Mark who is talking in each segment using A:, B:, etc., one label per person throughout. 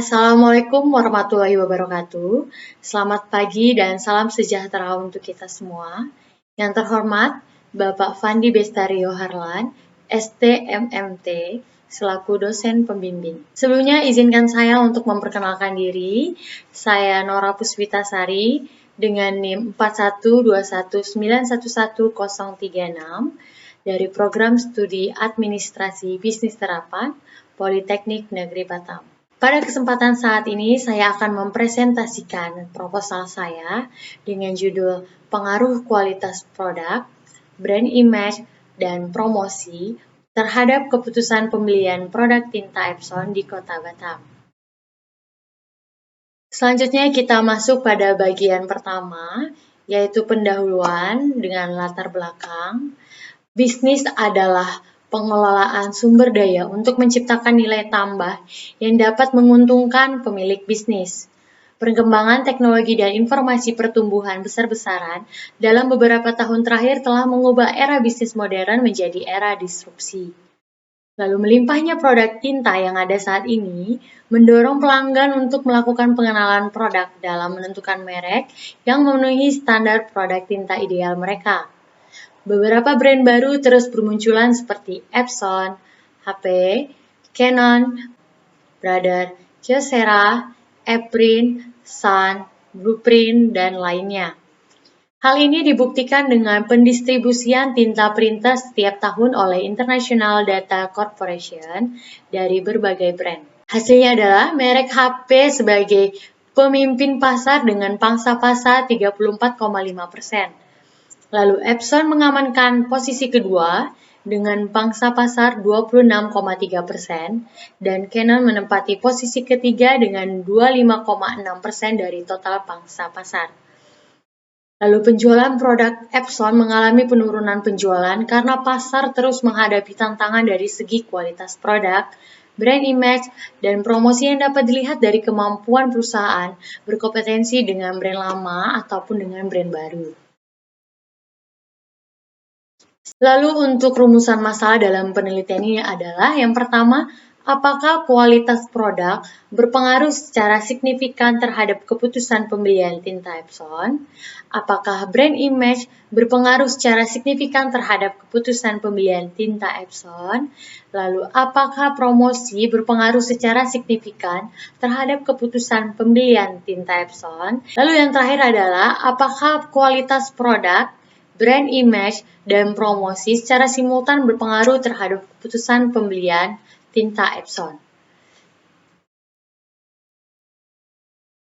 A: Assalamualaikum warahmatullahi wabarakatuh. Selamat pagi dan salam sejahtera untuk kita semua. Yang terhormat, Bapak Fandi Bestario Harlan, STMMT, selaku dosen pembimbing. Sebelumnya izinkan saya untuk memperkenalkan diri. Saya Nora Puspitasari dengan NIM 41219111036 dari Program Studi Administrasi Bisnis Terapan Politeknik Negeri Batam. Pada kesempatan saat ini, saya akan mempresentasikan proposal saya dengan judul Pengaruh Kualitas Produk, Brand Image, dan Promosi terhadap keputusan pembelian produk tinta Epson di Kota Batam. Selanjutnya kita masuk pada bagian pertama, yaitu pendahuluan dengan latar belakang. Bisnis adalah pengelolaan sumber daya untuk menciptakan nilai tambah yang dapat menguntungkan pemilik bisnis. Perkembangan teknologi dan informasi pertumbuhan besar-besaran dalam beberapa tahun terakhir telah mengubah era bisnis modern menjadi era disrupsi. Lalu melimpahnya produk tinta yang ada saat ini mendorong pelanggan untuk melakukan pengenalan produk dalam menentukan merek yang memenuhi standar produk tinta ideal mereka. Beberapa brand baru terus bermunculan seperti Epson, HP, Canon, Brother, Kyocera, Eprin, Sun, Blueprint, dan lainnya. Hal ini dibuktikan dengan pendistribusian tinta printer setiap tahun oleh International Data Corporation dari berbagai brand. Hasilnya adalah merek HP sebagai pemimpin pasar dengan pangsa pasar 34,5%. Lalu Epson mengamankan posisi kedua dengan pangsa pasar 26,3% dan Canon menempati posisi ketiga dengan 25,6% dari total pangsa pasar. Lalu penjualan produk Epson mengalami penurunan penjualan karena pasar terus menghadapi tantangan dari segi kualitas produk, brand image, dan promosi yang dapat dilihat dari kemampuan perusahaan berkompetensi dengan brand lama ataupun dengan brand baru. Lalu untuk rumusan masalah dalam penelitian ini adalah yang pertama, apakah kualitas produk berpengaruh secara signifikan terhadap keputusan pembelian tinta Epson? Apakah brand image berpengaruh secara signifikan terhadap keputusan pembelian tinta Epson? Lalu apakah promosi berpengaruh secara signifikan terhadap keputusan pembelian tinta Epson? Lalu yang terakhir adalah apakah kualitas produk, brand image, dan promosi secara simultan berpengaruh terhadap keputusan pembelian tinta Epson.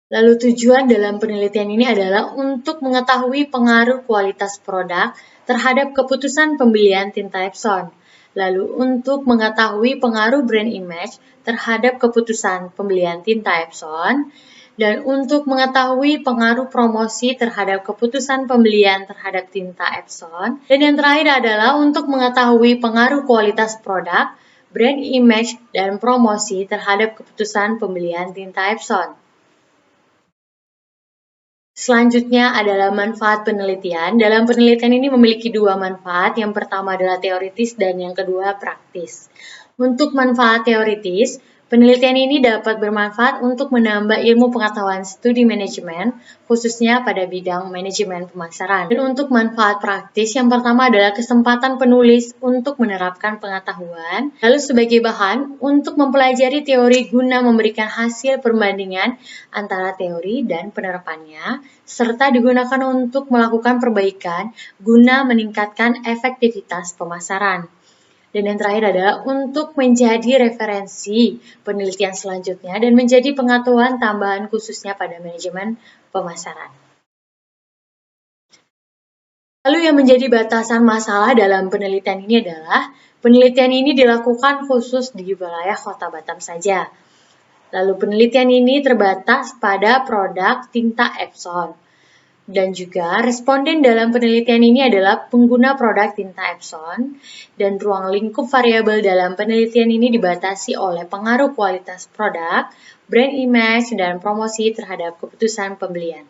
A: Lalu tujuan dalam penelitian ini adalah untuk mengetahui pengaruh kualitas produk terhadap keputusan pembelian tinta Epson. Lalu untuk mengetahui pengaruh brand image terhadap keputusan pembelian tinta Epson. Dan untuk mengetahui pengaruh promosi terhadap keputusan pembelian terhadap tinta Epson. Dan yang terakhir adalah untuk mengetahui pengaruh kualitas produk, brand image, dan promosi terhadap keputusan pembelian tinta Epson. Selanjutnya adalah manfaat penelitian. Dalam penelitian ini memiliki dua manfaat. Yang pertama adalah teoritis dan yang kedua praktis. Untuk manfaat teoritis, penelitian ini dapat bermanfaat untuk menambah ilmu pengetahuan studi manajemen, khususnya pada bidang manajemen pemasaran. Dan untuk manfaat praktis, yang pertama adalah kesempatan penulis untuk menerapkan pengetahuan, lalu sebagai bahan untuk mempelajari teori guna memberikan hasil perbandingan antara teori dan penerapannya, serta digunakan untuk melakukan perbaikan guna meningkatkan efektivitas pemasaran. Dan yang terakhir adalah untuk menjadi referensi penelitian selanjutnya dan menjadi pengetahuan tambahan khususnya pada manajemen pemasaran. Lalu yang menjadi batasan masalah dalam penelitian ini adalah penelitian ini dilakukan khusus di wilayah Kota Batam saja. Lalu penelitian ini terbatas pada produk tinta Epson. Dan juga responden dalam penelitian ini adalah pengguna produk tinta Epson dan ruang lingkup variabel dalam penelitian ini dibatasi oleh pengaruh kualitas produk, brand image, dan promosi terhadap keputusan pembelian.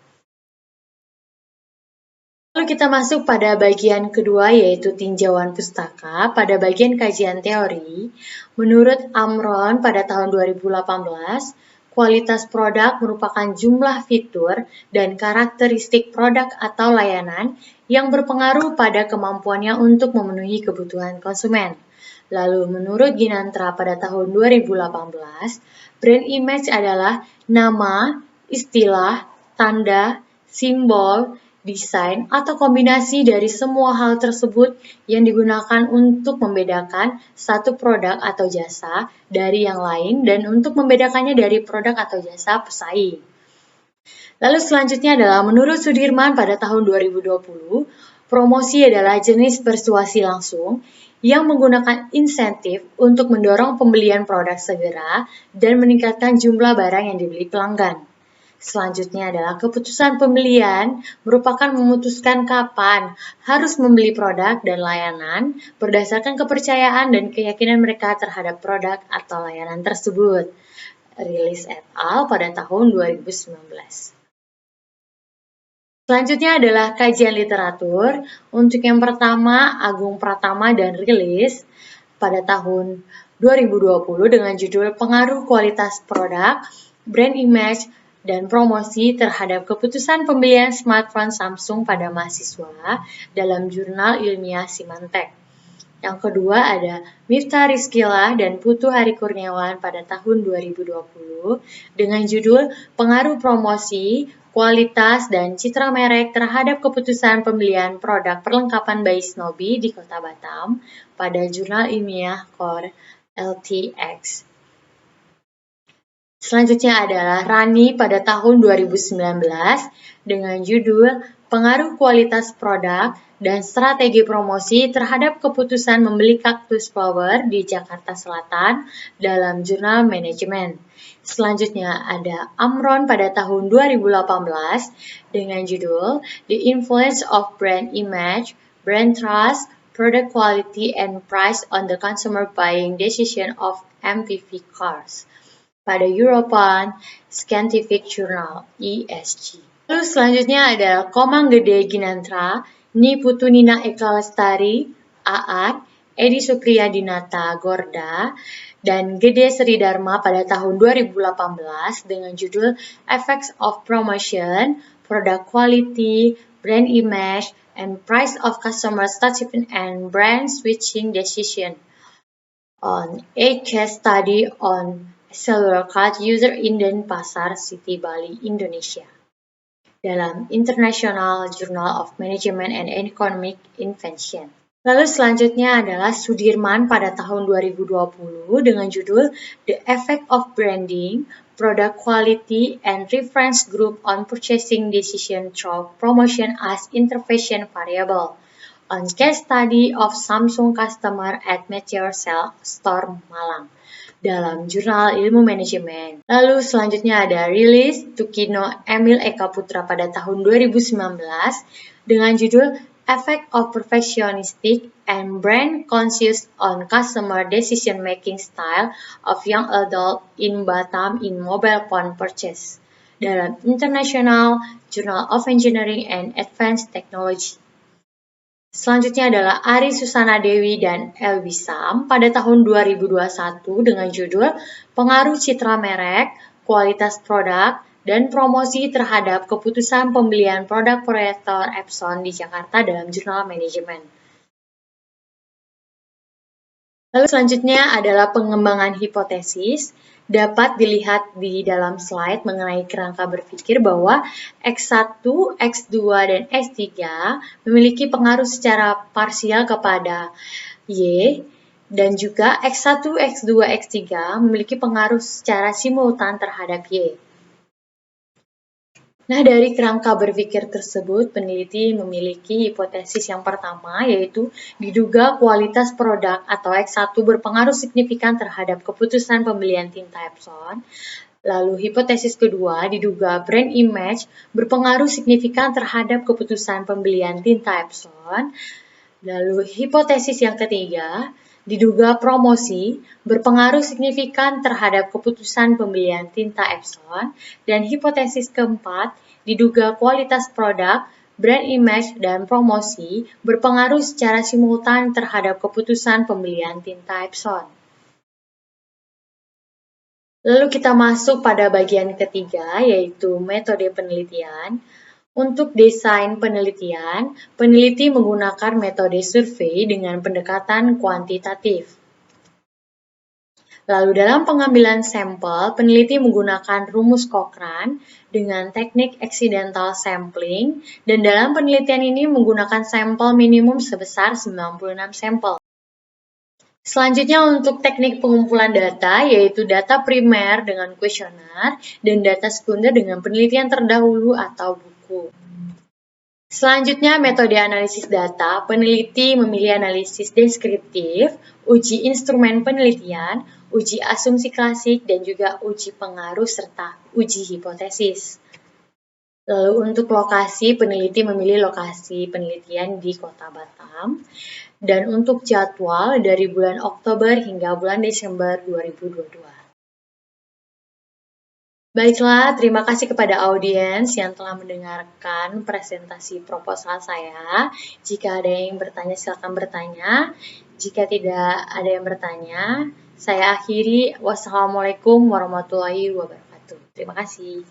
A: Lalu kita masuk pada bagian kedua yaitu tinjauan pustaka. Pada bagian kajian teori, menurut Amron pada tahun 2018, kualitas produk merupakan jumlah fitur dan karakteristik produk atau layanan yang berpengaruh pada kemampuannya untuk memenuhi kebutuhan konsumen. Lalu menurut Ginantra pada tahun 2018, brand image adalah nama, istilah, tanda, simbol, desain, atau kombinasi dari semua hal tersebut yang digunakan untuk membedakan satu produk atau jasa dari yang lain dan untuk membedakannya dari produk atau jasa pesaing. Lalu selanjutnya adalah menurut Sudirman pada tahun 2020, promosi adalah jenis persuasi langsung yang menggunakan insentif untuk mendorong pembelian produk segera dan meningkatkan jumlah barang yang dibeli pelanggan. Selanjutnya adalah keputusan pembelian merupakan memutuskan kapan harus membeli produk dan layanan berdasarkan kepercayaan dan keyakinan mereka terhadap produk atau layanan tersebut. Rilis et al. Pada tahun 2019. Selanjutnya adalah kajian literatur. Untuk yang pertama, Agung Pratama dan Rilis pada tahun 2020 dengan judul Pengaruh Kualitas Produk, Brand Image, dan Promosi terhadap Keputusan Pembelian Smartphone Samsung pada Mahasiswa dalam Jurnal Ilmiah Simantek. Yang kedua ada Miftah Rizkylah dan Putu Hari Kurniawan pada tahun 2020 dengan judul Pengaruh Promosi, Kualitas, dan Citra Merek terhadap Keputusan Pembelian Produk Perlengkapan Bayi Snoby di Kota Batam pada Jurnal Ilmiah Core LTX. Selanjutnya adalah Rani pada tahun 2019 dengan judul Pengaruh Kualitas Produk dan Strategi Promosi terhadap Keputusan Membeli Kaktus Flower di Jakarta Selatan dalam Jurnal Manajemen. Selanjutnya ada Amron pada tahun 2018 dengan judul The Influence of Brand Image, Brand Trust, Product Quality, and Price on the Consumer Buying Decision of MPV Cars pada European Scientific Journal (ESG). Lalu selanjutnya ada Komang Gede Ginantra, Ni Putu Nina Eka Lestari, Aat, Edi Supriyadinata Gorda, dan Gede Sri Dharma pada tahun 2018 dengan judul Effects of Promotion, Product Quality, Brand Image, and Price of Customer Satisfaction and Brand Switching Decision on a Case Study on Cellular Card User in Denpasar City, Bali, Indonesia dalam International Journal of Management and Economic Invention. Lalu selanjutnya adalah Sudirman pada tahun 2020 dengan judul The Effect of Branding, Product Quality, and Reference Group on Purchasing Decision Through Promotion as Intervention Variable on Case Study of Samsung Customer at Meteor Cell Store Malang dalam Jurnal Ilmu Manajemen. Lalu selanjutnya ada Rilis Tukino Emil Eka Putra pada tahun 2019 dengan judul Effect of Perfectionistic and Brand Conscious on Customer Decision Making Style of Young Adult in Batam in Mobile Phone Purchase dalam International Journal of Engineering and Advanced Technology. Selanjutnya adalah Ari Susana Dewi dan Elwi Sam pada tahun 2021 dengan judul Pengaruh Citra Merek, Kualitas Produk, dan Promosi terhadap Keputusan Pembelian Produk Proyektor Epson di Jakarta dalam Jurnal Manajemen. Lalu selanjutnya adalah pengembangan hipotesis. Dapat dilihat di dalam slide mengenai kerangka berpikir bahwa X1, X2, dan X3 memiliki pengaruh secara parsial kepada Y, dan juga X1, X2, X3 memiliki pengaruh secara simultan terhadap Y. Nah, dari kerangka berpikir tersebut, peneliti memiliki hipotesis yang pertama, yaitu diduga kualitas produk atau X1 berpengaruh signifikan terhadap keputusan pembelian tinta Epson. Lalu hipotesis kedua, diduga brand image berpengaruh signifikan terhadap keputusan pembelian tinta Epson. Lalu hipotesis yang ketiga, diduga promosi berpengaruh signifikan terhadap keputusan pembelian tinta Epson. Dan hipotesis keempat, diduga kualitas produk, brand image, dan promosi berpengaruh secara simultan terhadap keputusan pembelian tinta Epson. Lalu kita masuk pada bagian ketiga, yaitu metode penelitian. Untuk desain penelitian, peneliti menggunakan metode survei dengan pendekatan kuantitatif. Lalu dalam pengambilan sampel, peneliti menggunakan rumus Cochrane dengan teknik accidental sampling, dan dalam penelitian ini menggunakan sampel minimum sebesar 96 sampel. Selanjutnya untuk teknik pengumpulan data, yaitu data primer dengan kuesioner dan data sekunder dengan penelitian terdahulu atau buku. Selanjutnya, metode analisis data. Peneliti memilih analisis deskriptif, uji instrumen penelitian, uji asumsi klasik, dan juga uji pengaruh serta uji hipotesis. Lalu untuk lokasi, peneliti memilih lokasi penelitian di Kota Batam. Dan untuk jadwal dari bulan Oktober hingga bulan Desember 2022. Baiklah, terima kasih kepada audiens yang telah mendengarkan presentasi proposal saya. Jika ada yang bertanya, silakan bertanya. Jika tidak ada yang bertanya, saya akhiri. Wassalamualaikum warahmatullahi wabarakatuh. Terima kasih.